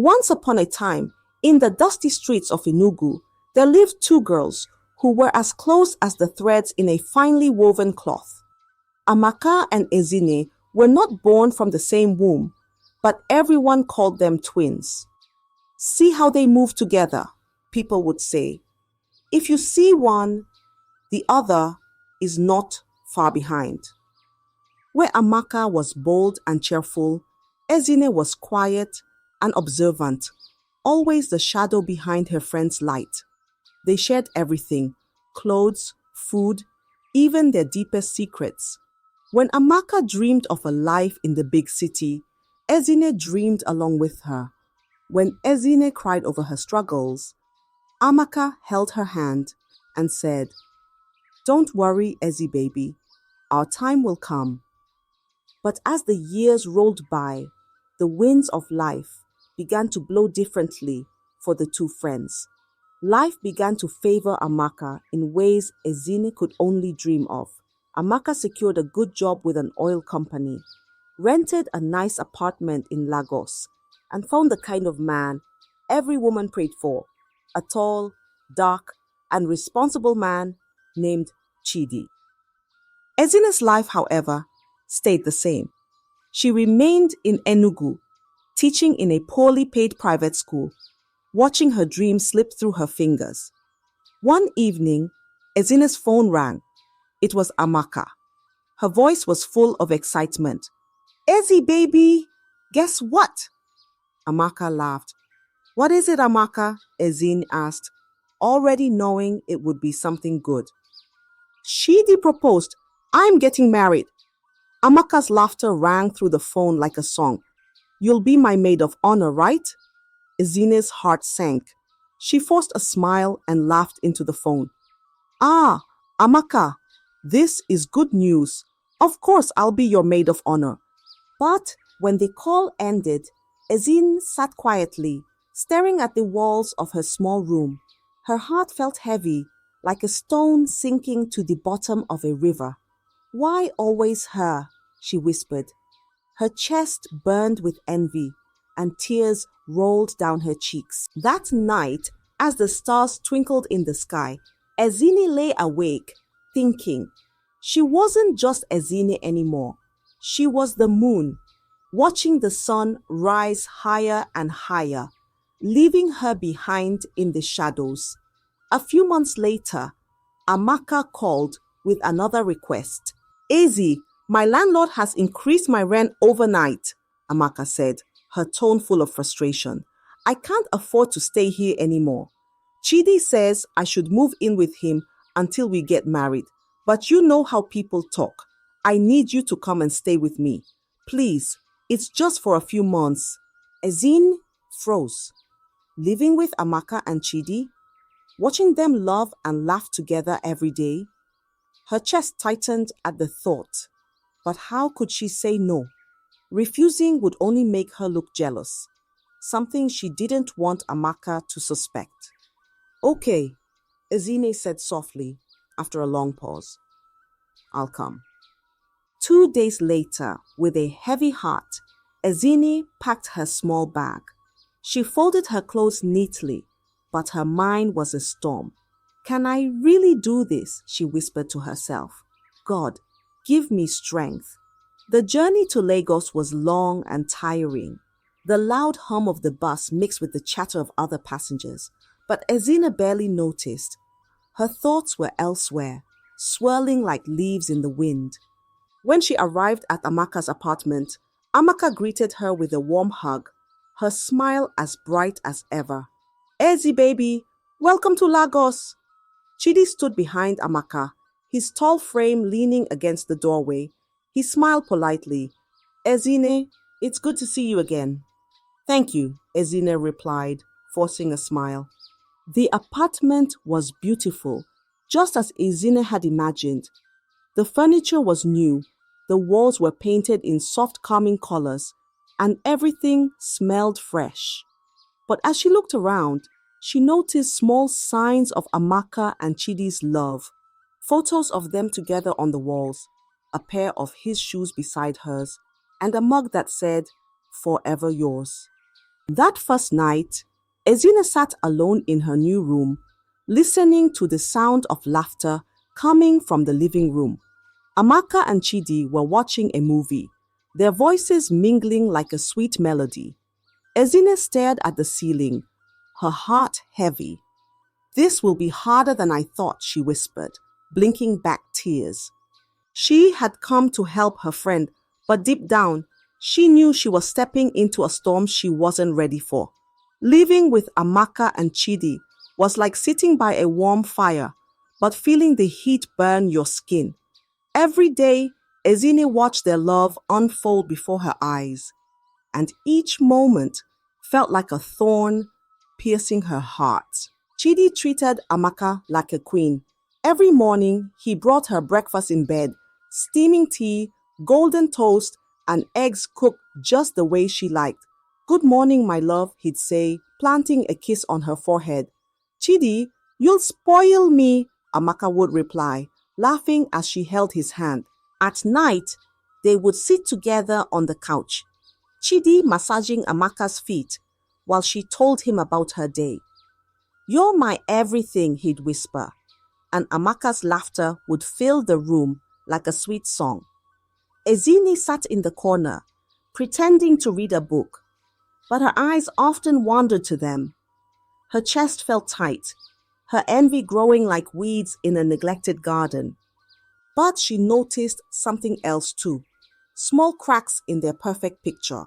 Once upon a time, in the dusty streets of Enugu, there lived two girls who were as close as the threads in a finely woven cloth. Amaka and Ezinne were not born from the same womb, but everyone called them twins. See how they move together, people would say. If you see one, the other is not far behind. Where Amaka was bold and cheerful, Ezinne was quiet and observant, always the shadow behind her friend's light. They shared everything: clothes, food, even their deepest secrets. When Amaka dreamed of a life in the big city, Ezinne dreamed along with her. When Ezinne cried over her struggles, Amaka held her hand and said, "Don't worry, Ezzy baby, our time will come." But as the years rolled by, the winds of life began to blow differently for the two friends. Life began to favor Amaka in ways Ezinne could only dream of. Amaka secured a good job with an oil company, rented a nice apartment in Lagos, and found the kind of man every woman prayed for: a tall, dark, and responsible man named Chidi. Ezinne's life, however, stayed the same. She remained in Enugu, teaching in a poorly paid private school, watching her dreams slip through her fingers. One evening, Ezinne's phone rang. It was Amaka. Her voice was full of excitement. "Ezzy baby, guess what?" Amaka laughed. "What is it, Amaka?" Ezinne asked, already knowing it would be something good. "Shidi proposed. I'm getting married." Amaka's laughter rang through the phone like a song. "You'll be my maid of honor, right?" Ezinne's heart sank. She forced a smile and laughed into the phone. "Ah, Amaka, this is good news. Of course I'll be your maid of honor." But when the call ended, Ezinne sat quietly, staring at the walls of her small room. Her heart felt heavy, like a stone sinking to the bottom of a river. "Why always her?" she whispered. Her chest burned with envy, and tears rolled down her cheeks. That night, as the stars twinkled in the sky, Ezinne lay awake, thinking. She wasn't just Ezinne anymore. She was the moon, watching the sun rise higher and higher, leaving her behind in the shadows. A few months later, Amaka called with another request. "Ezzy, my landlord has increased my rent overnight," Amaka said, her tone full of frustration. "I can't afford to stay here anymore. Chidi says I should move in with him until we get married. But you know how people talk. I need you to come and stay with me. Please, it's just for a few months." Ezinne froze. Living with Amaka and Chidi? Watching them love and laugh together every day? Her chest tightened at the thought. But how could she say no? Refusing would only make her look jealous, something she didn't want Amaka to suspect. "Okay," Ezinne said softly after a long pause. "I'll come." 2 days later, with a heavy heart, Ezinne packed her small bag. She folded her clothes neatly, but her mind was a storm. "Can I really do this?" she whispered to herself. "God, give me strength." The journey to Lagos was long and tiring. The loud hum of the bus mixed with the chatter of other passengers, but Ezinne barely noticed. Her thoughts were elsewhere, swirling like leaves in the wind. When she arrived at Amaka's apartment, Amaka greeted her with a warm hug, her smile as bright as ever. "Ezzy baby, welcome to Lagos." Chidi stood behind Amaka, his tall frame leaning against the doorway. He smiled politely. "Ezinne, it's good to see you again." "Thank you," Ezinne replied, forcing a smile. The apartment was beautiful, just as Ezinne had imagined. The furniture was new, the walls were painted in soft, calming colors, and everything smelled fresh. But as she looked around, she noticed small signs of Amaka and Chidi's love. Photos of them together on the walls, a pair of his shoes beside hers, and a mug that said, "Forever yours." That first night, Ezinne sat alone in her new room, listening to the sound of laughter coming from the living room. Amaka and Chidi were watching a movie, their voices mingling like a sweet melody. Ezinne stared at the ceiling, her heart heavy. "This will be harder than I thought," she whispered, blinking back tears. She had come to help her friend, but deep down, she knew she was stepping into a storm she wasn't ready for. Living with Amaka and Chidi was like sitting by a warm fire, but feeling the heat burn your skin. Every day, Ezinne watched their love unfold before her eyes, and each moment felt like a thorn piercing her heart. Chidi treated Amaka like a queen. Every morning, he brought her breakfast in bed, steaming tea, golden toast, and eggs cooked just the way she liked. "Good morning, my love," he'd say, planting a kiss on her forehead. "Chidi, you'll spoil me," Amaka would reply, laughing as she held his hand. At night, they would sit together on the couch, Chidi massaging Amaka's feet while she told him about her day. "You're my everything," he'd whisper, and Amaka's laughter would fill the room like a sweet song. Ezinne sat in the corner, pretending to read a book, but her eyes often wandered to them. Her chest felt tight, her envy growing like weeds in a neglected garden. But she noticed something else too, small cracks in their perfect picture.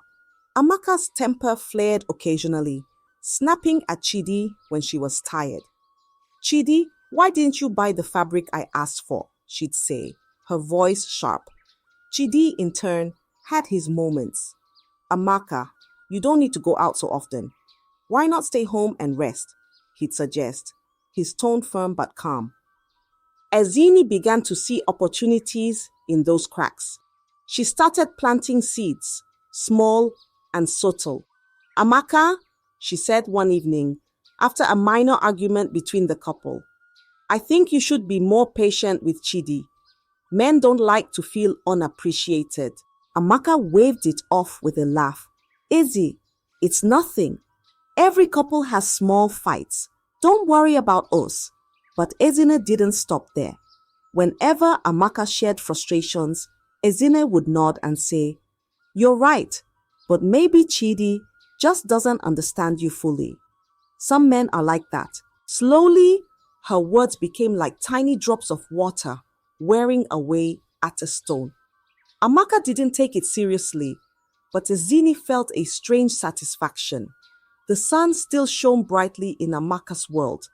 Amaka's temper flared occasionally, snapping at Chidi when she was tired. "Chidi, why didn't you buy the fabric I asked for?" she'd say, her voice sharp. Chidi, in turn, had his moments. "Amaka, you don't need to go out so often. Why not stay home and rest?" he'd suggest, his tone firm but calm. Ezinne began to see opportunities in those cracks. She started planting seeds, small and subtle. "Amaka," she said one evening, after a minor argument between the couple, "I think you should be more patient with Chidi. Men don't like to feel unappreciated." Amaka waved it off with a laugh. "Izzy, it's nothing. Every couple has small fights. Don't worry about us." But Ezinne didn't stop there. Whenever Amaka shared frustrations, Ezinne would nod and say, "You're right, but maybe Chidi just doesn't understand you fully. Some men are like that." Slowly, her words became like tiny drops of water wearing away at a stone. Amaka didn't take it seriously, but Ezinne felt a strange satisfaction. The sun still shone brightly in Amaka's world,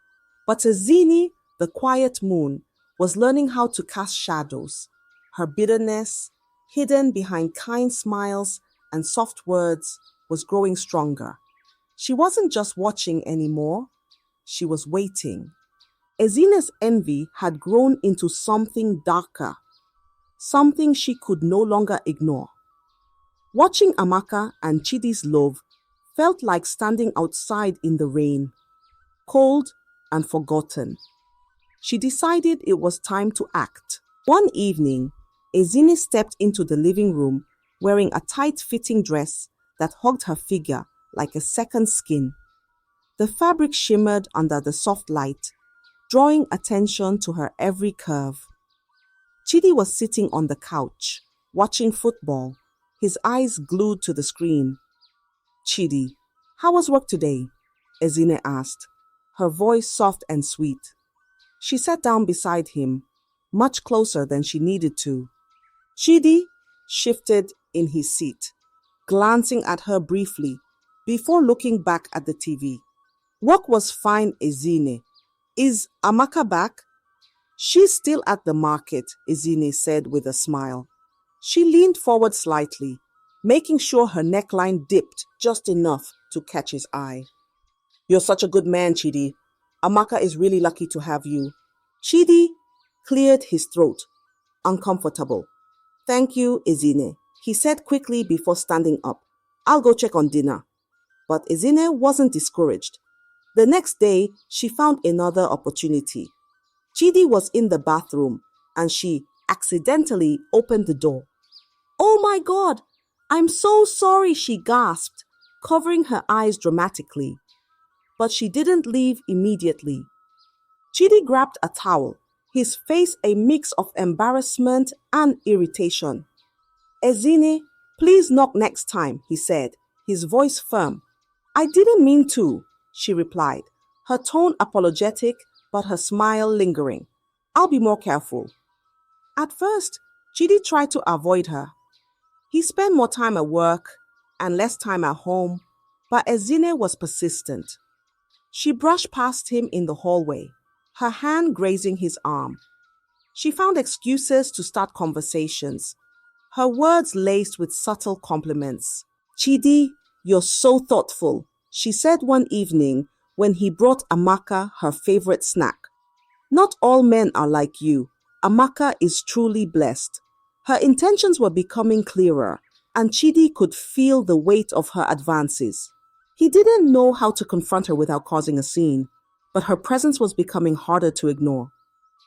but Ezinne, the quiet moon, was learning how to cast shadows. Her bitterness, hidden behind kind smiles and soft words, was growing stronger. She wasn't just watching anymore, she was waiting. Ezinne's envy had grown into something darker, something she could no longer ignore. Watching Amaka and Chidi's love felt like standing outside in the rain, cold and forgotten. She decided it was time to act. One evening, Ezinne stepped into the living room wearing a tight-fitting dress that hugged her figure like a second skin. The fabric shimmered under the soft light, drawing attention to her every curve. Chidi was sitting on the couch, watching football, his eyes glued to the screen. "Chidi, how was work today?" Ezinne asked, her voice soft and sweet. She sat down beside him, much closer than she needed to. Chidi shifted in his seat, glancing at her briefly before looking back at the TV. "Work was fine, Ezinne. Is Amaka back?" "She's still at the market," Ezinne said with a smile. She leaned forward slightly, making sure her neckline dipped just enough to catch his eye. "You're such a good man, Chidi. Amaka is really lucky to have you." Chidi cleared his throat, uncomfortable. "Thank you, Ezinne," he said quickly before standing up. "I'll go check on dinner." But Ezinne wasn't discouraged. The next day, she found another opportunity. Chidi was in the bathroom and she accidentally opened the door. "Oh my God, I'm so sorry," she gasped, covering her eyes dramatically. But she didn't leave immediately. Chidi grabbed a towel, his face a mix of embarrassment and irritation. Ezinne, please knock next time, he said, his voice firm. I didn't mean to, she replied, her tone apologetic but her smile lingering. I'll be more careful. At first, Chidi tried to avoid her. He spent more time at work and less time at home, but Ezinne was persistent. She brushed past him in the hallway, her hand grazing his arm. She found excuses to start conversations, her words laced with subtle compliments. Chidi, you're so thoughtful, she said one evening when he brought Amaka her favorite snack. Not all men are like you. Amaka is truly blessed. Her intentions were becoming clearer, and Chidi could feel the weight of her advances. He didn't know how to confront her without causing a scene, but her presence was becoming harder to ignore.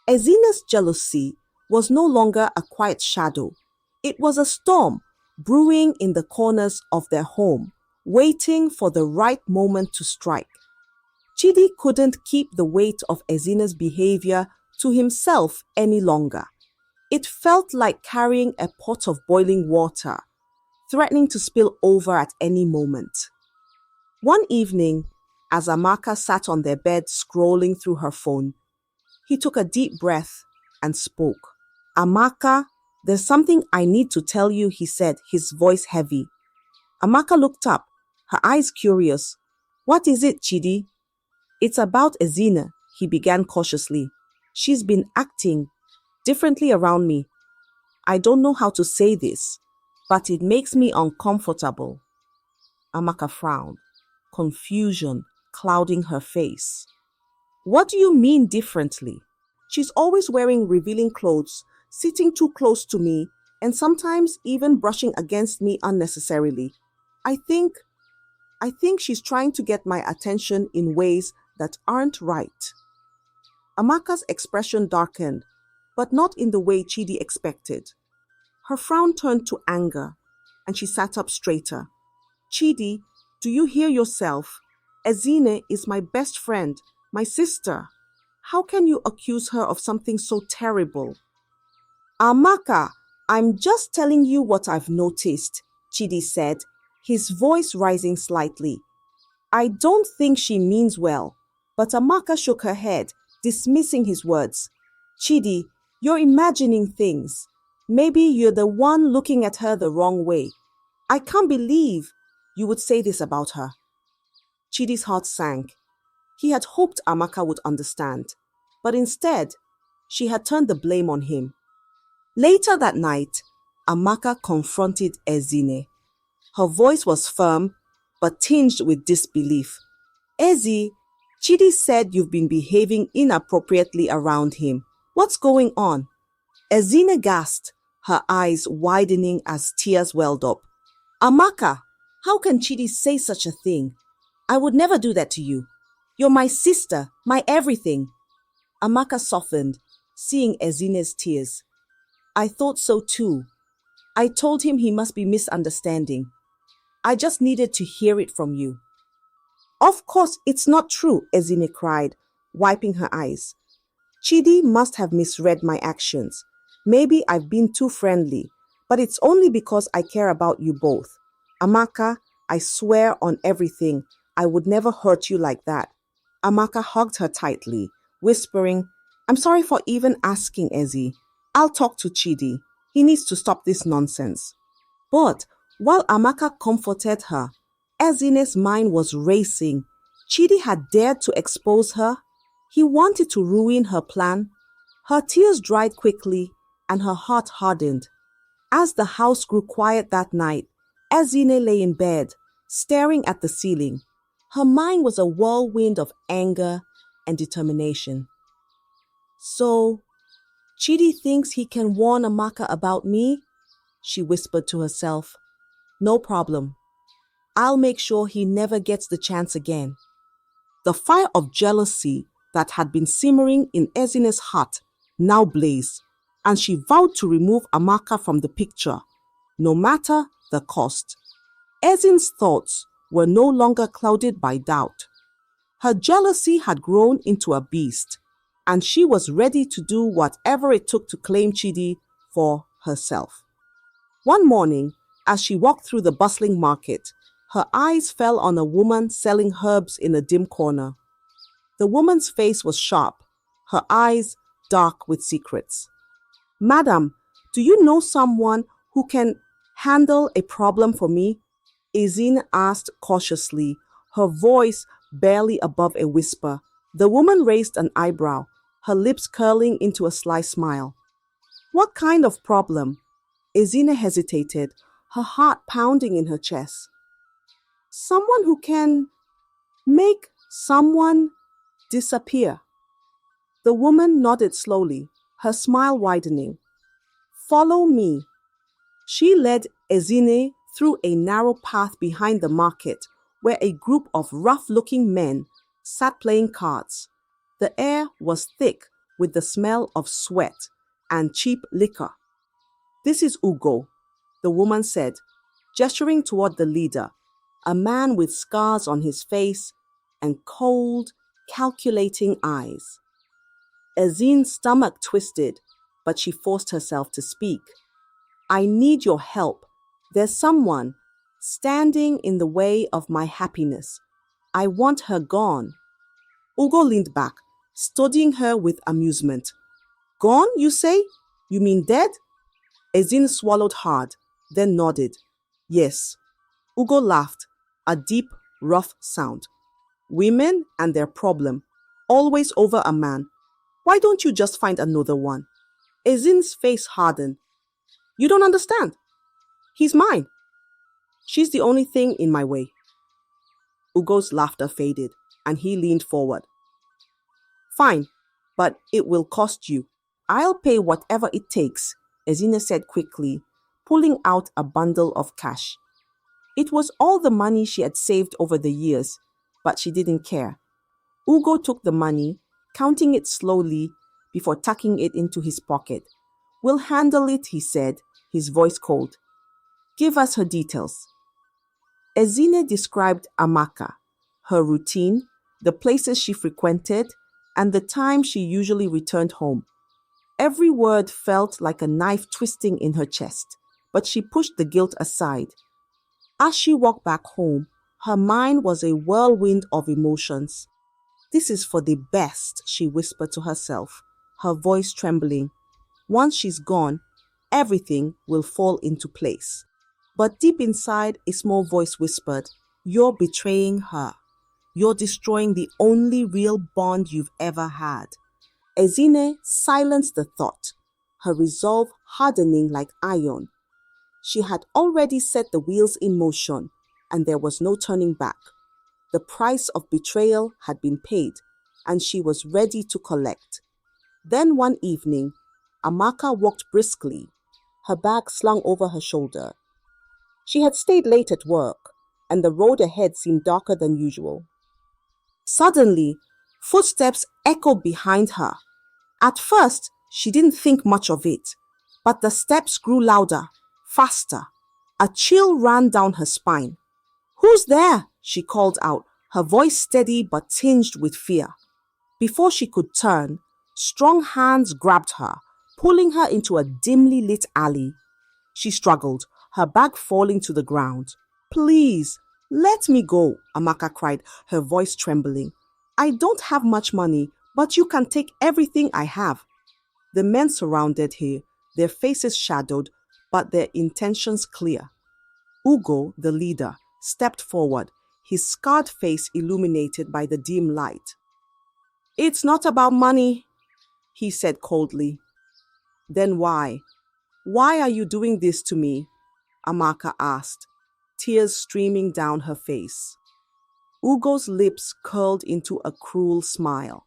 Ezinne's jealousy was no longer a quiet shadow. It was a storm brewing in the corners of their home, waiting for the right moment to strike. Chidi couldn't keep the weight of Ezinne's behavior to himself any longer. It felt like carrying a pot of boiling water, threatening to spill over at any moment. One evening, as Amaka sat on their bed scrolling through her phone, he took a deep breath and spoke. Amaka, there's something I need to tell you, he said, his voice heavy. Amaka looked up, her eyes curious. What is it, Chidi? It's about Ezinne, he began cautiously. She's been acting differently around me. I don't know how to say this, but it makes me uncomfortable. Amaka frowned, confusion clouding her face. What do you mean differently? She's always wearing revealing clothes, sitting too close to me, and sometimes even brushing against me unnecessarily. I think she's trying to get my attention in ways that aren't right. Amaka's expression darkened, but not in the way Chidi expected. Her frown turned to anger, and she sat up straighter. Chidi, do you hear yourself? Ezinne is my best friend, my sister. How can you accuse her of something so terrible? Amaka, I'm just telling you what I've noticed, Chidi said, his voice rising slightly. I don't think she means well, but Amaka shook her head, dismissing his words. Chidi, you're imagining things. Maybe you're the one looking at her the wrong way. I can't believe you would say this about her. Chidi's heart sank. He had hoped Amaka would understand, but instead, she had turned the blame on him. Later that night, Amaka confronted Ezinne. Her voice was firm, but tinged with disbelief. Ezi, Chidi said you've been behaving inappropriately around him. What's going on? Ezinne gasped, her eyes widening as tears welled up. Amaka, how can Chidi say such a thing? I would never do that to you. You're my sister, my everything. Amaka softened, seeing Ezinne's tears. I thought so too. I told him he must be misunderstanding. I just needed to hear it from you. Of course, it's not true, Ezinne cried, wiping her eyes. Chidi must have misread my actions. Maybe I've been too friendly, but it's only because I care about you both. Amaka, I swear on everything, I would never hurt you like that. Amaka hugged her tightly, whispering, I'm sorry for even asking, Ezi. I'll talk to Chidi. He needs to stop this nonsense. But while Amaka comforted her, Ezinne's mind was racing. Chidi had dared to expose her. He wanted to ruin her plan. Her tears dried quickly and her heart hardened. As the house grew quiet that night, Ezinne lay in bed, staring at the ceiling. Her mind was a whirlwind of anger and determination. So, Chidi thinks he can warn Amaka about me? She whispered to herself. No problem. I'll make sure he never gets the chance again. The fire of jealousy that had been simmering in Ezinne's heart now blazed, and she vowed to remove Amaka from the picture, no matter the cost. Ezinne's thoughts were no longer clouded by doubt. Her jealousy had grown into a beast, and she was ready to do whatever it took to claim Chidi for herself. One morning, as she walked through the bustling market, her eyes fell on a woman selling herbs in a dim corner. The woman's face was sharp, her eyes dark with secrets. "Madam, do you know someone who can handle a problem for me?" Ezinne asked cautiously, her voice barely above a whisper. The woman raised an eyebrow, her lips curling into a sly smile. "What kind of problem?" Ezinne hesitated, her heart pounding in her chest. "Someone who can make someone disappear." The woman nodded slowly, her smile widening. "Follow me." She led Ezinne through a narrow path behind the market where a group of rough-looking men sat playing cards. The air was thick with the smell of sweat and cheap liquor. "This is Ugo," the woman said, gesturing toward the leader, a man with scars on his face and cold, calculating eyes. Ezinne's stomach twisted, but she forced herself to speak. "I need your help. There's someone standing in the way of my happiness. I want her gone." Ugo leaned back, studying her with amusement. "Gone, you say? You mean dead?" Ezinne swallowed hard, then nodded. "Yes." Ugo laughed, a deep, rough sound. "Women and their problem, always over a man. Why don't you just find another one?" Ezinne's face hardened. "You don't understand. He's mine. She's the only thing in my way." Ugo's laughter faded, and he leaned forward. "Fine, but it will cost you." "I'll pay whatever it takes," Ezinne said quickly, pulling out a bundle of cash. It was all the money she had saved over the years, but she didn't care. Ugo took the money, counting it slowly before tucking it into his pocket. "We'll handle it," he said, his voice cold. "Give us her details." Ezinne described Amaka, her routine, the places she frequented, and the time she usually returned home. Every word felt like a knife twisting in her chest, but she pushed the guilt aside. As she walked back home, her mind was a whirlwind of emotions. "This is for the best," she whispered to herself, her voice trembling. "Once she's gone, everything will fall into place." But deep inside, a small voice whispered, "You're betraying her. You're destroying the only real bond you've ever had." Ezinne silenced the thought, her resolve hardening like iron. She had already set the wheels in motion, and there was no turning back. The price of betrayal had been paid, and she was ready to collect. Then one evening, Amaka walked briskly, her bag slung over her shoulder. She had stayed late at work, and the road ahead seemed darker than usual. Suddenly, footsteps echoed behind her. At first, she didn't think much of it, but the steps grew louder, faster. A chill ran down her spine. "Who's there?" she called out, her voice steady but tinged with fear. Before she could turn, strong hands grabbed her, pulling her into a dimly lit alley. She struggled, her bag falling to the ground. "Please, let me go," Amaka cried, her voice trembling. "I don't have much money, but you can take everything I have." The men surrounded her, their faces shadowed, but their intentions clear. Ugo, the leader, stepped forward, his scarred face illuminated by the dim light. "It's not about money," he said coldly. "Then why? Why are you doing this to me?" Amaka asked, tears streaming down her face. Ugo's lips curled into a cruel smile.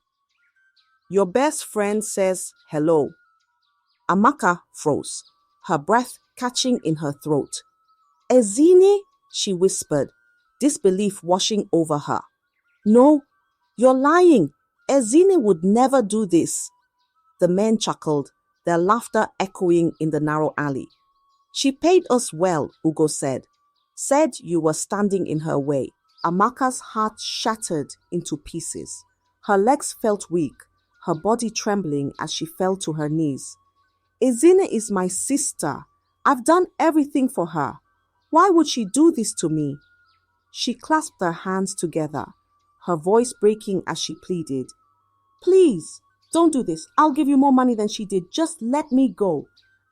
"Your best friend says hello." Amaka froze, her breath catching in her throat. "Ezinne?" she whispered, disbelief washing over her. "No, you're lying. Ezinne would never do this." The men chuckled, their laughter echoing in the narrow alley. "She paid us well," Ugo said. said you were standing in her way. Amaka's heart shattered into pieces. Her legs felt weak, her body trembling as she fell to her knees. Ezinne is my sister. I've done everything for her. Why would she do this to me? She clasped her hands together, her voice breaking as she pleaded. Please, don't do this. I'll give you more money than she did. Just let me go.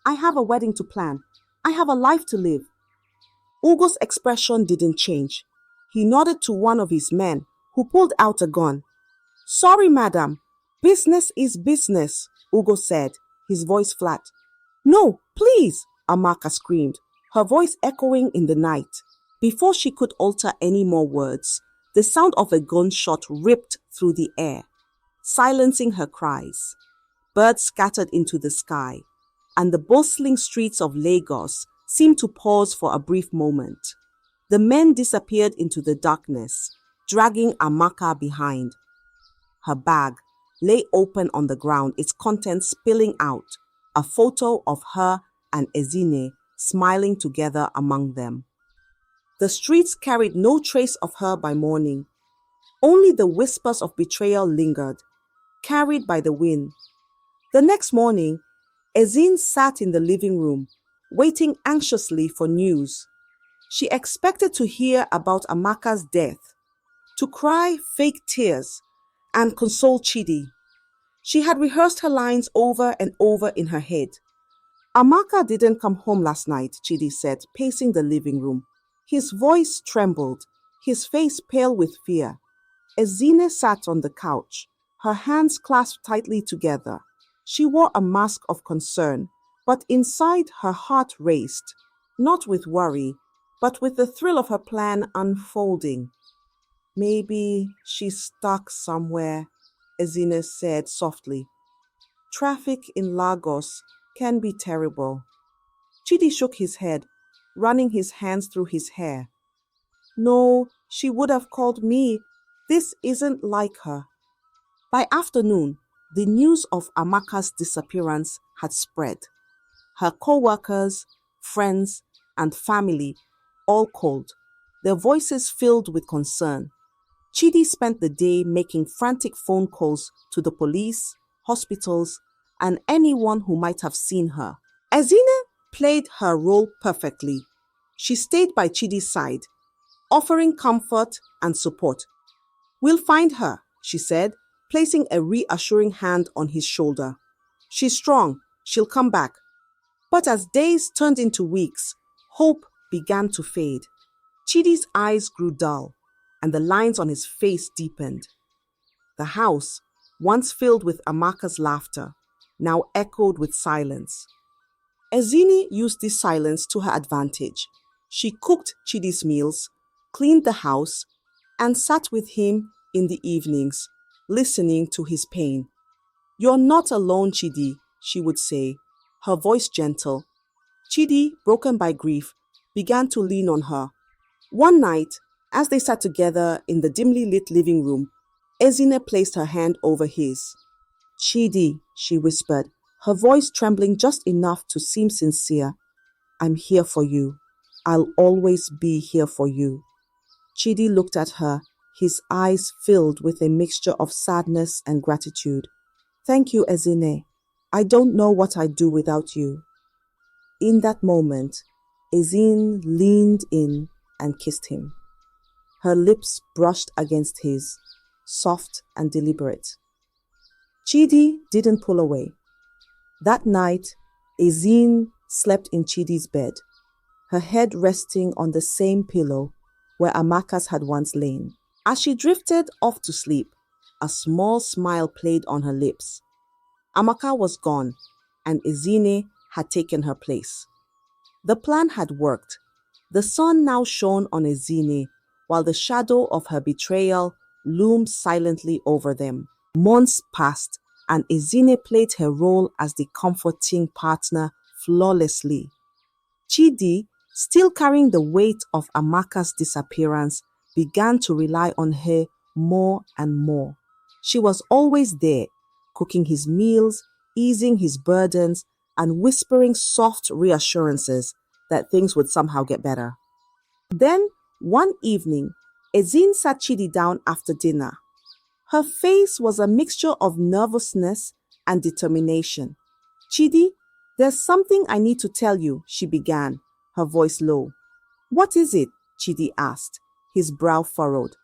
I have a wedding to plan. I have a life to live. Ugo's expression didn't change. He nodded to one of his men, who pulled out a gun. Sorry, madam. Business is business, Ugo said, his voice flat. No, please, Amaka screamed, her voice echoing in the night. Before she could utter any more words, the sound of a gunshot ripped through the air, silencing her cries. Birds scattered into the sky, and the bustling streets of Lagos seemed to pause for a brief moment. The men disappeared into the darkness, dragging Amaka behind. Her bag lay open on the ground, its contents spilling out, a photo of her and Ezinne smiling together among them. The streets carried no trace of her by morning. Only the whispers of betrayal lingered, carried by the wind. The next morning, Ezinne sat in the living room, waiting anxiously for news. She expected to hear about Amaka's death, to cry fake tears, and console Chidi. She had rehearsed her lines over and over in her head. Amaka didn't come home last night, Chidi said, pacing the living room. His voice trembled, his face pale with fear. Ezinne sat on the couch, her hands clasped tightly together. She wore a mask of concern, but inside her heart raced, not with worry, but with the thrill of her plan unfolding. Maybe she's stuck somewhere, Ezinne said softly. Traffic in Lagos can be terrible. Chidi shook his head, running his hands through his hair. No, she would have called me. This isn't like her. By afternoon, the news of Amaka's disappearance had spread. Her co-workers, friends, and family all called, their voices filled with concern. Chidi spent the day making frantic phone calls to the police, hospitals, and anyone who might have seen her. Ezinne played her role perfectly. She stayed by Chidi's side, offering comfort and support. We'll find her, she said, placing a reassuring hand on his shoulder. She's strong. She'll come back. But as days turned into weeks, hope began to fade. Chidi's eyes grew dull, and the lines on his face deepened. The house, once filled with Amaka's laughter, now echoed with silence. Ezinne used this silence to her advantage. She cooked Chidi's meals, cleaned the house, and sat with him in the evenings, listening to his pain. You're not alone, Chidi, she would say, her voice gentle. Chidi, broken by grief, began to lean on her. One night, as they sat together in the dimly lit living room, Ezinne placed her hand over his. Chidi, she whispered, her voice trembling just enough to seem sincere. I'm here for you. I'll always be here for you. Chidi looked at her, his eyes filled with a mixture of sadness and gratitude. Thank you, Ezinne. I don't know what I'd do without you. In that moment, Ezinne leaned in and kissed him. Her lips brushed against his, soft and deliberate. Chidi didn't pull away. That night, Ezinne slept in Chidi's bed, her head resting on the same pillow where Amaka's had once lain. As she drifted off to sleep, a small smile played on her lips. Amaka was gone, and Ezinne had taken her place. The plan had worked. The sun now shone on Ezinne, while the shadow of her betrayal loomed silently over them. Months passed, and Ezinne played her role as the comforting partner flawlessly. Chidi, still carrying the weight of Amaka's disappearance, began to rely on her more and more. She was always there, cooking his meals, easing his burdens, and whispering soft reassurances that things would somehow get better. Then, one evening, Ezinne sat Chidi down after dinner. Her face was a mixture of nervousness and determination. Chidi, there's something I need to tell you, she began, her voice low. What is it? Chidi asked, his brow furrowed.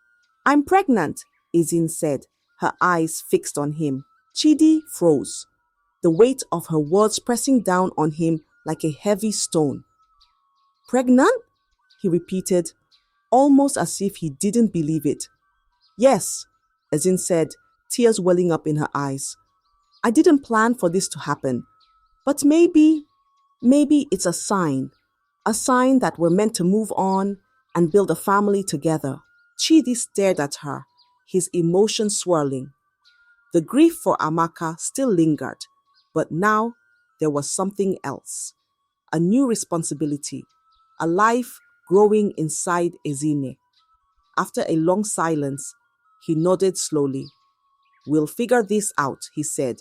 I'm pregnant, Ezinne said, her eyes fixed on him. Chidi froze, the weight of her words pressing down on him like a heavy stone. Pregnant? He repeated, almost as if he didn't believe it. Yes, Ezinne said, tears welling up in her eyes. I didn't plan for this to happen, but maybe it's a sign that we're meant to move on and build a family together. Chidi stared at her, his emotions swirling. The grief for Amaka still lingered, but now there was something else. A new responsibility, a life growing inside Ezinne. After a long silence, he nodded slowly. We'll figure this out, he said,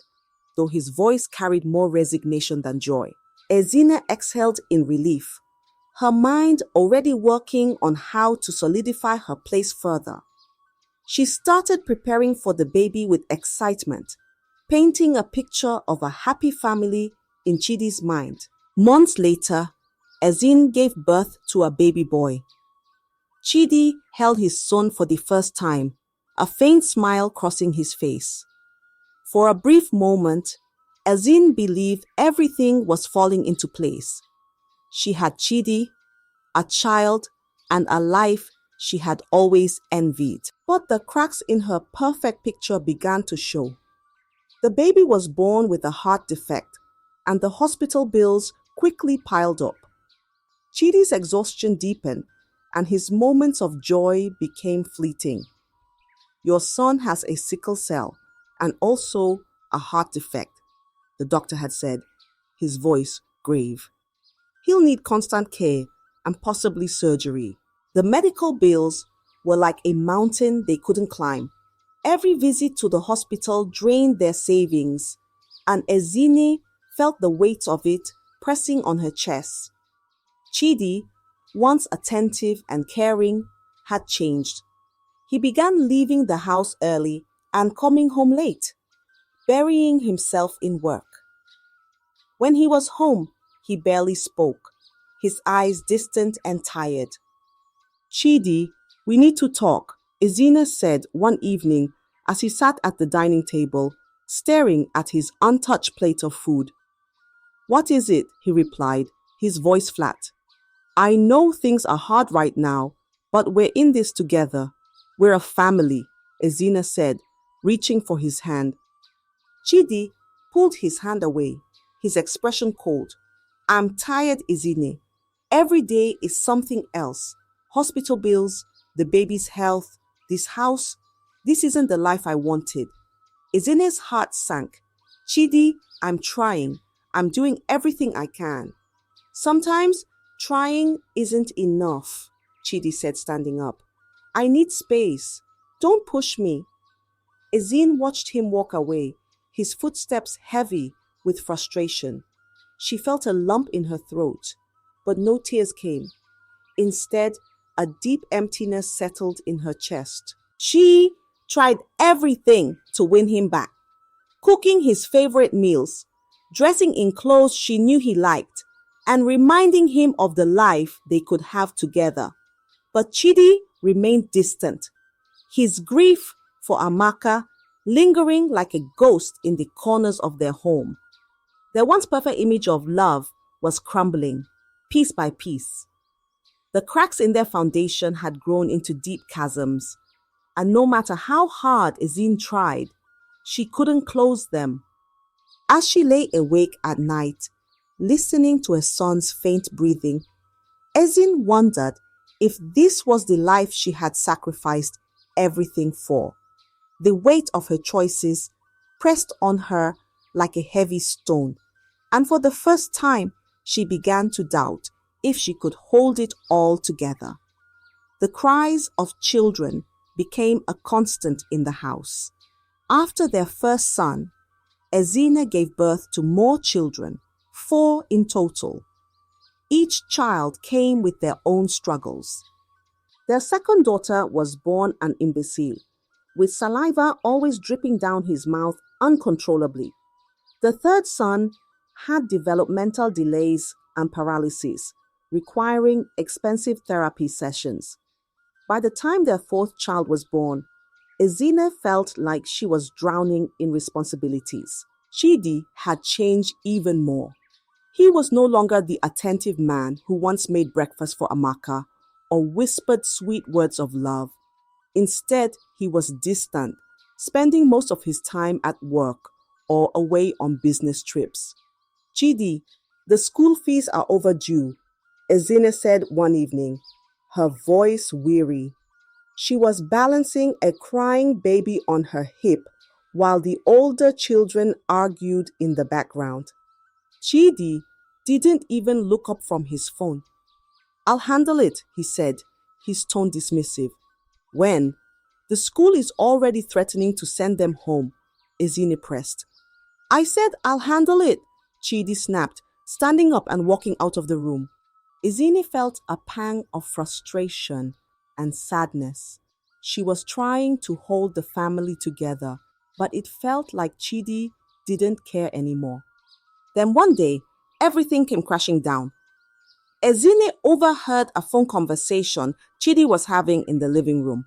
though his voice carried more resignation than joy. Ezinne exhaled in relief, her mind already working on how to solidify her place further. She started preparing for the baby with excitement, painting a picture of a happy family in Chidi's mind. Months later, Ezinne gave birth to a baby boy. Chidi held his son for the first time, a faint smile crossing his face. For a brief moment, Ezinne believed everything was falling into place. She had Chidi, a child, and a life she had always envied. But the cracks in her perfect picture began to show. The baby was born with a heart defect, and the hospital bills quickly piled up. Chidi's exhaustion deepened, and his moments of joy became fleeting. Your son has a sickle cell and also a heart defect, the doctor had said, his voice grave. He'll need constant care and possibly surgery. The medical bills were like a mountain they couldn't climb. Every visit to the hospital drained their savings, and Ezinne felt the weight of it pressing on her chest. Chidi, once attentive and caring, had changed. He began leaving the house early and coming home late, burying himself in work. When he was home, he barely spoke, his eyes distant and tired. Chidi, we need to talk, Ezinne said one evening as he sat at the dining table, staring at his untouched plate of food. What is it? He replied, his voice flat. I know things are hard right now, but we're in this together. We're a family, Ezinne said, reaching for his hand. Chidi pulled his hand away, his expression cold. I'm tired, Ezinne. Every day is something else. Hospital bills, the baby's health, this house. This isn't the life I wanted. Ezinne's heart sank. Chidi, I'm trying. I'm doing everything I can. Sometimes trying isn't enough, Chidi said, standing up. I need space. Don't push me. Ezinne watched him walk away, his footsteps heavy with frustration. She felt a lump in her throat, but no tears came. Instead, a deep emptiness settled in her chest. She tried everything to win him back, cooking his favorite meals, dressing in clothes she knew he liked, and reminding him of the life they could have together. But Chidi remained distant, his grief for Amaka lingering like a ghost in the corners of their home. Their once perfect image of love was crumbling, piece by piece. The cracks in their foundation had grown into deep chasms, and no matter how hard Ezinne tried, she couldn't close them. As she lay awake at night, listening to her son's faint breathing, Ezinne wondered if this was the life she had sacrificed everything for. The weight of her choices pressed on her like a heavy stone, and for the first time, she began to doubt if she could hold it all together. The cries of children became a constant in the house. After their first son, Ezinne gave birth to more children, 4 in total. Each child came with their own struggles. Their second daughter was born an imbecile, with saliva always dripping down his mouth uncontrollably. The third son had developmental delays and paralysis, requiring expensive therapy sessions. By the time their fourth child was born, Ezinne felt like she was drowning in responsibilities. Chidi had changed even more. He was no longer the attentive man who once made breakfast for Amaka or whispered sweet words of love. Instead, he was distant, spending most of his time at work or away on business trips. Chidi, the school fees are overdue, Ezinne said one evening, her voice weary. She was balancing a crying baby on her hip while the older children argued in the background. Chidi didn't even look up from his phone. I'll handle it, he said, his tone dismissive. When? The school is already threatening to send them home, Ezinne pressed. I said I'll handle it, Chidi snapped, standing up and walking out of the room. Ezinne felt a pang of frustration and sadness. She was trying to hold the family together, but it felt like Chidi didn't care anymore. Then one day, everything came crashing down. Ezinne overheard a phone conversation Chidi was having in the living room.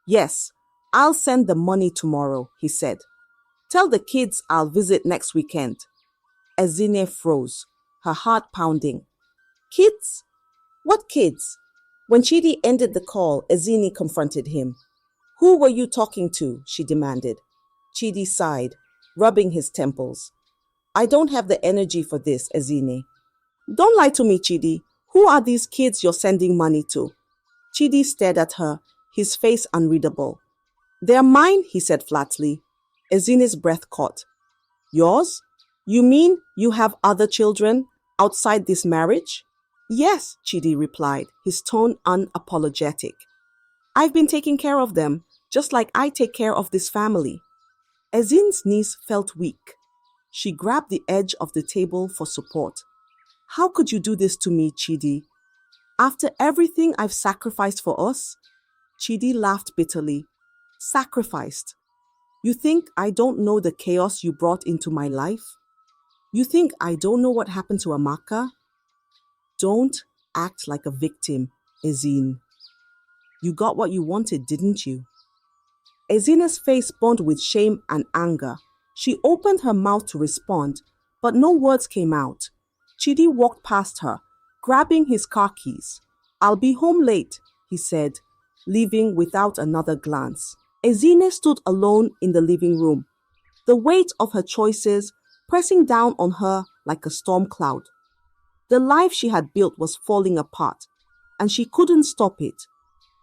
Yes, I'll send the money tomorrow, he said. Tell the kids I'll visit next weekend. Ezinne froze, her heart pounding. Kids? What kids? When Chidi ended the call, Ezinne confronted him. Who were you talking to? She demanded. Chidi sighed, rubbing his temples. I don't have the energy for this, Ezinne. Don't lie to me, Chidi. Who are these kids you're sending money to? Chidi stared at her, his face unreadable. They're mine, he said flatly. Ezinne's breath caught. Yours? You mean you have other children outside this marriage? Yes, Chidi replied, his tone unapologetic. I've been taking care of them, just like I take care of this family. Ezinne's knees felt weak. She grabbed the edge of the table for support. How could you do this to me, Chidi? After everything I've sacrificed for us? Chidi laughed bitterly. Sacrificed? You think I don't know the chaos you brought into my life? You think I don't know what happened to Amaka? Don't act like a victim, Ezinne. You got what you wanted, didn't you? Ezinne's face burned with shame and anger. She opened her mouth to respond, but no words came out. Chidi walked past her, grabbing his car keys. I'll be home late, he said, leaving without another glance. Ezinne stood alone in the living room, the weight of her choices pressing down on her like a storm cloud. The life she had built was falling apart, and she couldn't stop it.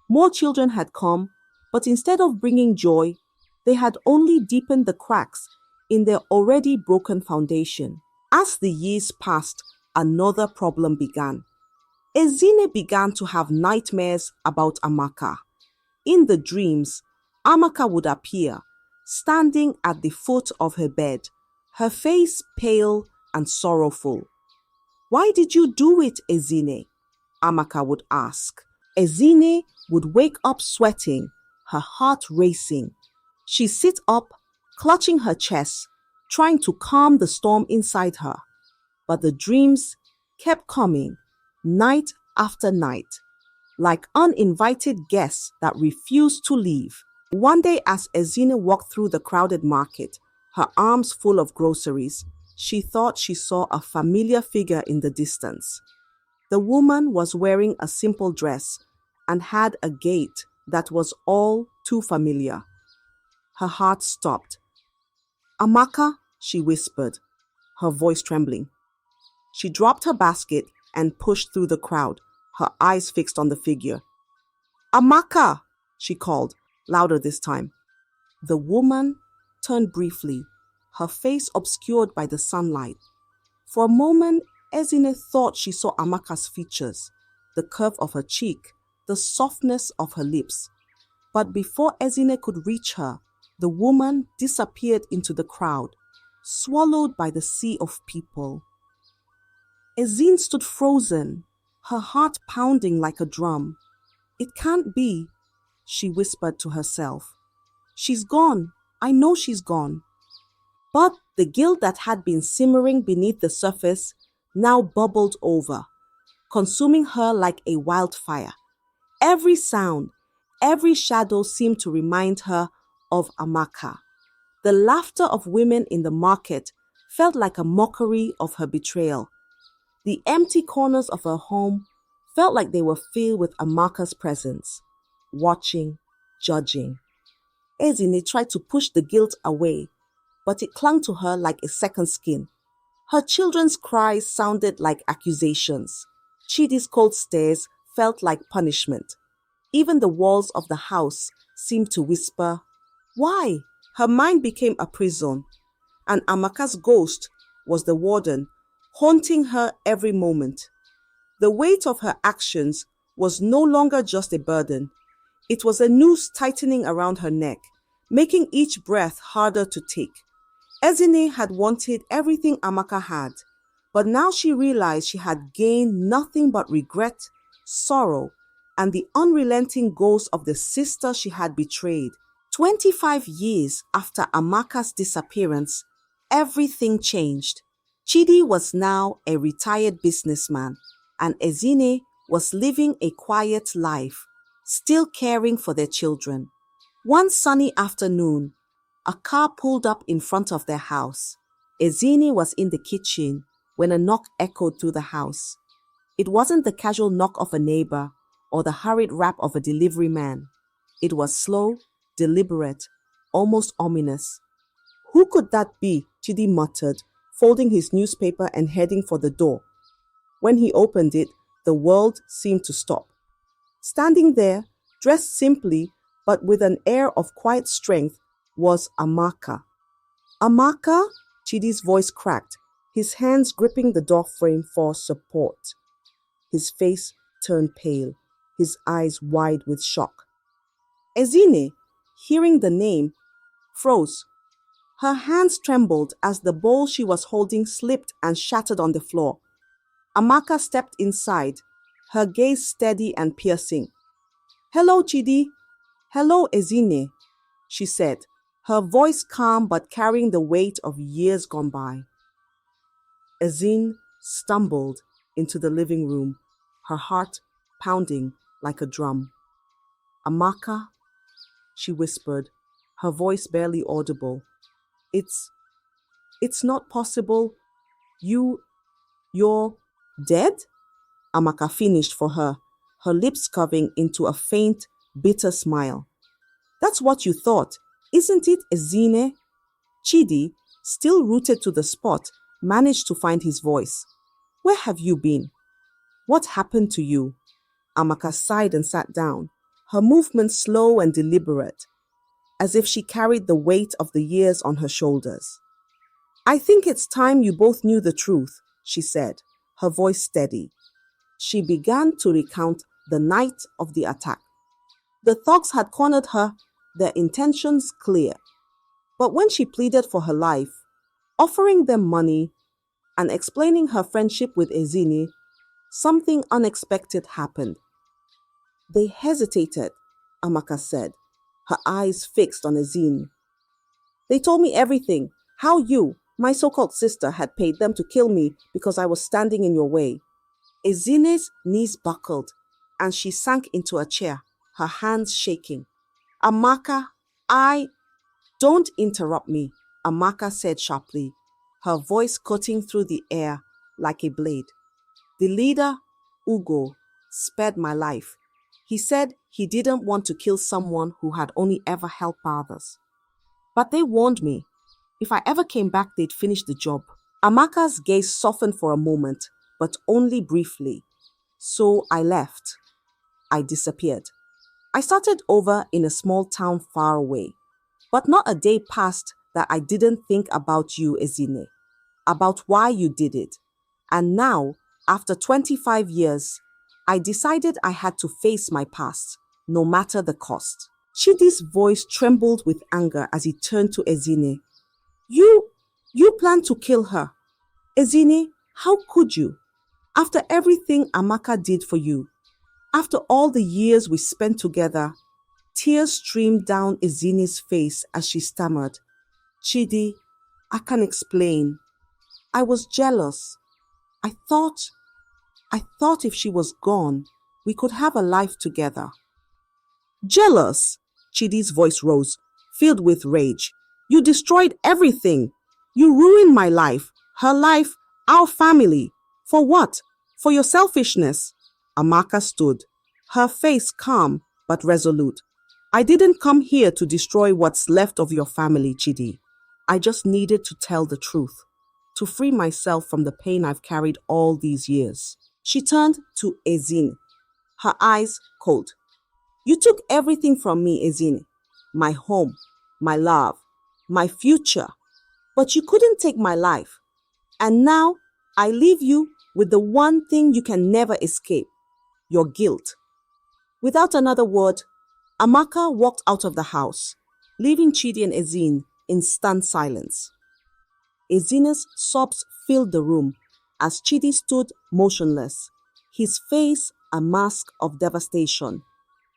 More children had come, but instead of bringing joy, they had only deepened the cracks in their already broken foundation. As the years passed, another problem began. Ezinne began to have nightmares about Amaka. In the dreams, Amaka would appear, standing at the foot of her bed, her face pale and sorrowful. Why did you do it, Ezinne? Amaka would ask. Ezinne would wake up sweating, her heart racing. She'd sit up, clutching her chest, trying to calm the storm inside her. But the dreams kept coming, night after night, like uninvited guests that refused to leave. One day, as Ezinne walked through the crowded market, her arms full of groceries, she thought she saw a familiar figure in the distance. The woman was wearing a simple dress and had a gait that was all too familiar. Her heart stopped. Amaka, she whispered, her voice trembling. She dropped her basket and pushed through the crowd, her eyes fixed on the figure. Amaka, she called, louder this time. The woman turned briefly, her face obscured by the sunlight. For a moment, Ezinne thought she saw Amaka's features, the curve of her cheek, the softness of her lips. But before Ezinne could reach her, the woman disappeared into the crowd, swallowed by the sea of people. Ezinne stood frozen, her heart pounding like a drum. It can't be, she whispered to herself. She's gone. I know she's gone. But the guilt that had been simmering beneath the surface now bubbled over, consuming her like a wildfire. Every sound, every shadow seemed to remind her of Amaka. The laughter of women in the market felt like a mockery of her betrayal. The empty corners of her home felt like they were filled with Amaka's presence, watching, judging. Ezinne tried to push the guilt away, but it clung to her like a second skin. Her children's cries sounded like accusations. Chidi's cold stares felt like punishment. Even the walls of the house seemed to whisper, "Why?" Her mind became a prison, and Amaka's ghost was the warden, haunting her every moment. The weight of her actions was no longer just a burden. It was a noose tightening around her neck, making each breath harder to take. Ezinne had wanted everything Amaka had, but now she realized she had gained nothing but regret, sorrow, and the unrelenting ghost of the sister she had betrayed. 25 years after Amaka's disappearance, everything changed. Chidi was now a retired businessman, and Ezinne was living a quiet life, still caring for their children. One sunny afternoon, a car pulled up in front of their house. Ezinne was in the kitchen when a knock echoed through the house. It wasn't the casual knock of a neighbor or the hurried rap of a delivery man. It was slow, deliberate, almost ominous. "Who could that be?" Chidi muttered, folding his newspaper and heading for the door. When he opened it, the world seemed to stop. Standing there, dressed simply but with an air of quiet strength, was Amaka. "Amaka?" Chidi's voice cracked, his hands gripping the door frame for support. His face turned pale, his eyes wide with shock. Ezinne, hearing the name, froze. Her hands trembled as the bowl she was holding slipped and shattered on the floor. Amaka stepped inside, her gaze steady and piercing. "Hello, Chidi." "Hello, Ezinne," she said, her voice calm but carrying the weight of years gone by. Ezinne stumbled into the living room, her heart pounding like a drum. "Amaka," she whispered, her voice barely audible. It's not possible. You're dead?" Amaka finished for her, her lips curving into a faint, bitter smile. "That's what you thought, isn't it, Ezinne?" Chidi, still rooted to the spot, managed to find his voice. "Where have you been? What happened to you?" Amaka sighed and sat down, her movements slow and deliberate, as if she carried the weight of the years on her shoulders. "I think it's time you both knew the truth," she said, her voice steady. She began to recount the night of the attack. The thugs had cornered her, their intentions clear. But when she pleaded for her life, offering them money and explaining her friendship with Ezinne, something unexpected happened. "They hesitated," Amaka said, her eyes fixed on Ezinne. "They told me everything, how you, my so-called sister, had paid them to kill me because I was standing in your way." Ezinne's knees buckled, and she sank into a chair, her hands shaking. "Amaka, Don't interrupt me," Amaka said sharply, her voice cutting through the air like a blade. "The leader, Ugo, spared my life. He said he didn't want to kill someone who had only ever helped others. But they warned me. If I ever came back, they'd finish the job." Amaka's gaze softened for a moment, but only briefly. "So I left. I disappeared. I started over in a small town far away. But not a day passed that I didn't think about you, Ezinne, about why you did it. And now, after 25 years, I decided I had to face my past, no matter the cost." Chidi's voice trembled with anger as he turned to Ezinne. You planned to kill her. Ezinne, how could you? After everything Amaka did for you. After all the years we spent together, tears streamed down Ezinne's face as she stammered, Chidi, I can't explain. I was jealous. I thought, I thought if she was gone, we could have a life together. Jealous? Chidi's voice rose, filled with rage. You destroyed everything. You ruined my life, her life, our family. For what? For your selfishness. Amaka stood, her face calm but resolute. I didn't come here to destroy what's left of your family, Chidi. I just needed to tell the truth, to free myself from the pain I've carried all these years. She turned to Ezinne, her eyes cold. You took everything from me, Ezinne. My home, my love, my future. But you couldn't take my life. And now I leave you with the one thing you can never escape, your guilt. Without another word, Amaka walked out of the house, leaving Chidi and Ezinne in stunned silence. Ezinne's sobs filled the room as Chidi stood motionless, his face a mask of devastation.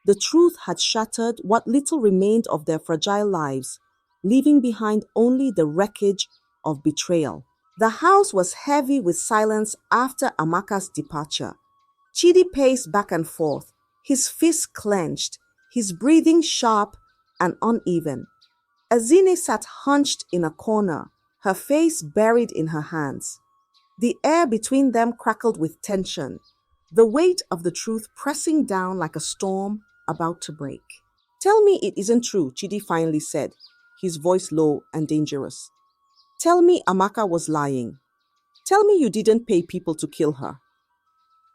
The truth had shattered what little remained of their fragile lives, leaving behind only the wreckage of betrayal. The house was heavy with silence after Amaka's departure. Chidi paced back and forth, his fists clenched, his breathing sharp and uneven. Ezinne sat hunched in a corner, her face buried in her hands. The air between them crackled with tension, the weight of the truth pressing down like a storm about to break. Tell me it isn't true, Chidi finally said, his voice low and dangerous. Tell me Amaka was lying. Tell me you didn't pay people to kill her.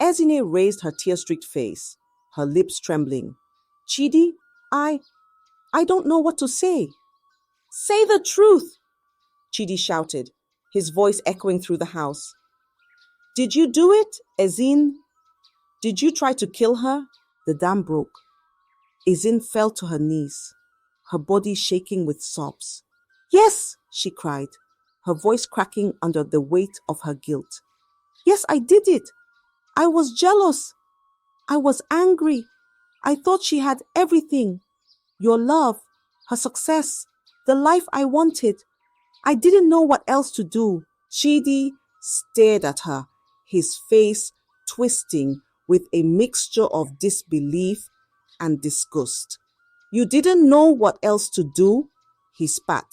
Ezinne raised her tear-streaked face, her lips trembling. Chidi, I don't know what to say. Say the truth, Chidi shouted, his voice echoing through the house. Did you do it, Ezinne? Did you try to kill her? The dam broke. Ezinne fell to her knees, her body shaking with sobs. Yes, she cried, her voice cracking under the weight of her guilt. Yes, I did it. I was jealous. I was angry. I thought she had everything. Your love, her success, the life I wanted. I didn't know what else to do. Chidi stared at her, his face twisting with a mixture of disbelief and disgust. You didn't know what else to do? He spat.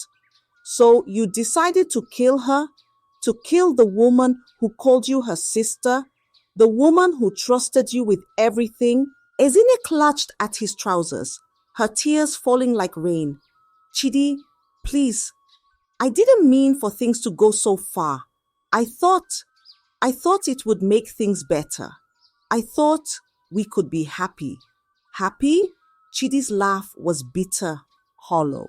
So you decided to kill her? To kill the woman who called you her sister? The woman who trusted you with everything? Ezinne clutched at his trousers, her tears falling like rain. Chidi, please. I didn't mean for things to go so far. I thought it would make things better. I thought we could be happy. Happy? Chidi's laugh was bitter, hollow.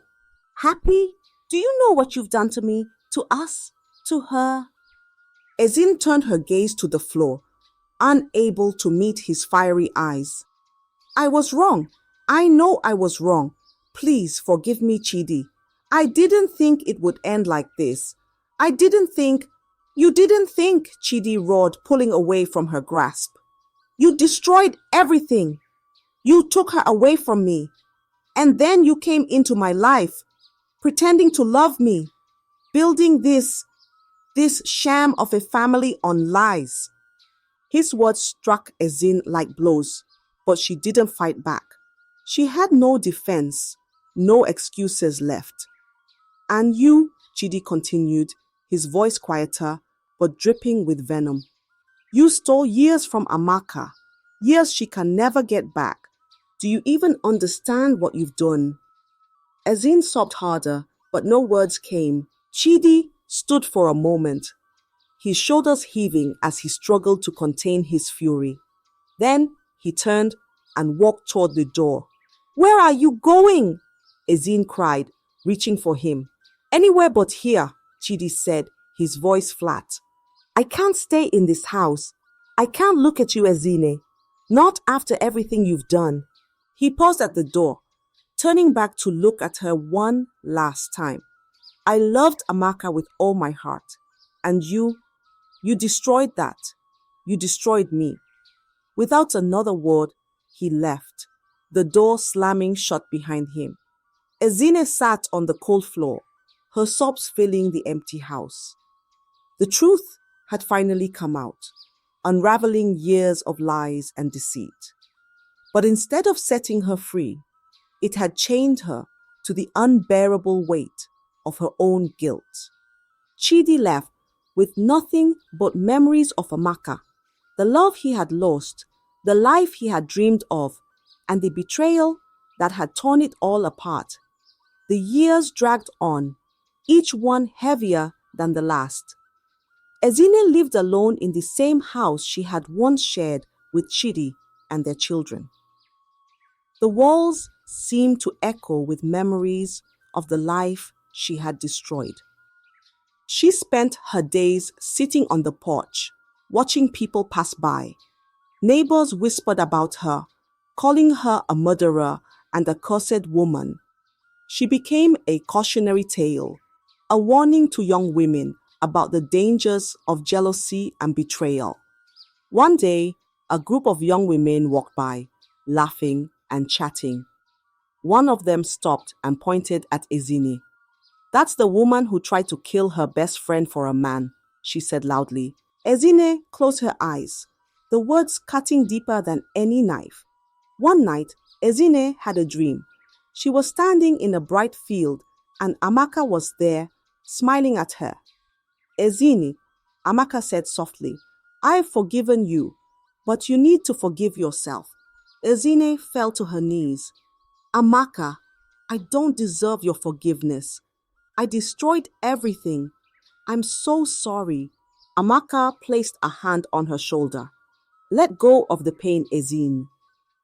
Happy? Do you know what you've done to me, to us, to her? Ezinne turned her gaze to the floor, unable to meet his fiery eyes. I was wrong. I know I was wrong. Please forgive me, Chidi. I didn't think it would end like this. I didn't think... You didn't think, Chidi roared, pulling away from her grasp. You destroyed everything. You took her away from me. And then you came into my life, pretending to love me, building this sham of a family on lies. His words struck Ezinne like blows, but she didn't fight back. She had no defense, no excuses left. And you, Chidi continued, his voice quieter, but dripping with venom. You stole years from Amaka, years she can never get back. Do you even understand what you've done? Ezinne sobbed harder, but no words came. Chidi stood for a moment, his shoulders heaving as he struggled to contain his fury. Then he turned and walked toward the door. Where are you going? Ezinne cried, reaching for him. Anywhere but here, Chidi said, his voice flat. I can't stay in this house. I can't look at you, Ezinne. Not after everything you've done. He paused at the door, turning back to look at her one last time. I loved Amaka with all my heart. And you destroyed that. You destroyed me. Without another word, he left, the door slamming shut behind him. Ezinne sat on the cold floor, her sobs filling the empty house. The truth had finally come out, unraveling years of lies and deceit. But instead of setting her free, it had chained her to the unbearable weight of her own guilt. Chidi left with nothing but memories of Amaka, the love he had lost, the life he had dreamed of, and the betrayal that had torn it all apart. The years dragged on, each one heavier than the last. Ezinne lived alone in the same house she had once shared with Chidi and their children. The walls seemed to echo with memories of the life she had destroyed. She spent her days sitting on the porch, watching people pass by. Neighbors whispered about her, calling her a murderer and a cursed woman. She became a cautionary tale, a warning to young women about the dangers of jealousy and betrayal. One day, a group of young women walked by, laughing and chatting. One of them stopped and pointed at Ezinne. "That's the woman who tried to kill her best friend for a man," she said loudly. Ezinne closed her eyes, the words cutting deeper than any knife. One night, Ezinne had a dream. She was standing in a bright field and Amaka was there, smiling at her. "Ezinne," Amaka said softly, "I've forgiven you, but you need to forgive yourself." Ezinne fell to her knees. "Amaka, I don't deserve your forgiveness. I destroyed everything. I'm so sorry." Amaka placed a hand on her shoulder. "Let go of the pain, Ezinne.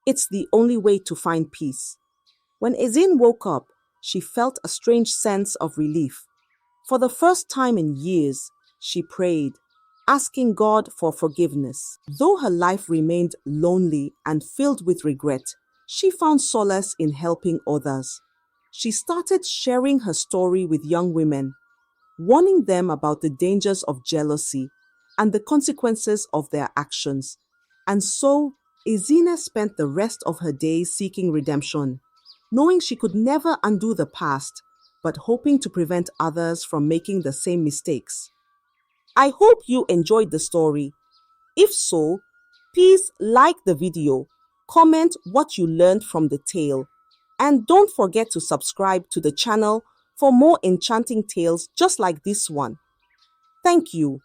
It's the only way to find peace." When Ezinne woke up, she felt a strange sense of relief. For the first time in years, she prayed, asking God for forgiveness. Though her life remained lonely and filled with regret, she found solace in helping others. She started sharing her story with young women, warning them about the dangers of jealousy and the consequences of their actions. And so, Ezinne spent the rest of her days seeking redemption, knowing she could never undo the past, but hoping to prevent others from making the same mistakes. I hope you enjoyed the story. If so, please like the video, comment what you learned from the tale, and don't forget to subscribe to the channel for more enchanting tales just like this one. Thank you.